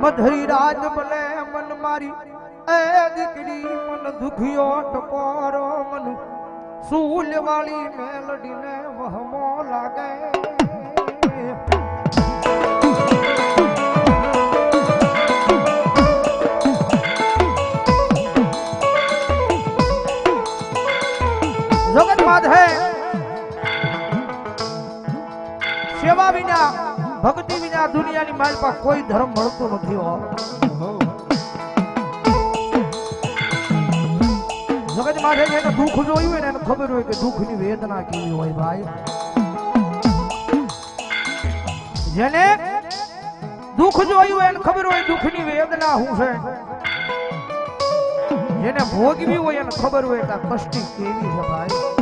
મધરી રાજ બને મન મારી એ દીકરી મન દુખિયો ટકોરો મન સૂલ વાળી મેલડીને વહમો લાગે जगत मात है सेवा विना भक्ति विना दुनिया ની માલ પર કોઈ ધર્મ મળતો નથી હો જગત માથે જેને દુઃખ જોયું હોય ને એને ખબર હોય કે દુઃખની વેદના કેવી હોય ભાઈ જેને દુઃખ જોયું હોય એને ખબર હોય દુઃખની વેદના શું છે જેને ભોગવી હોય એને ખબર હોય કે કષ્ટી કેવી છે ભાઈ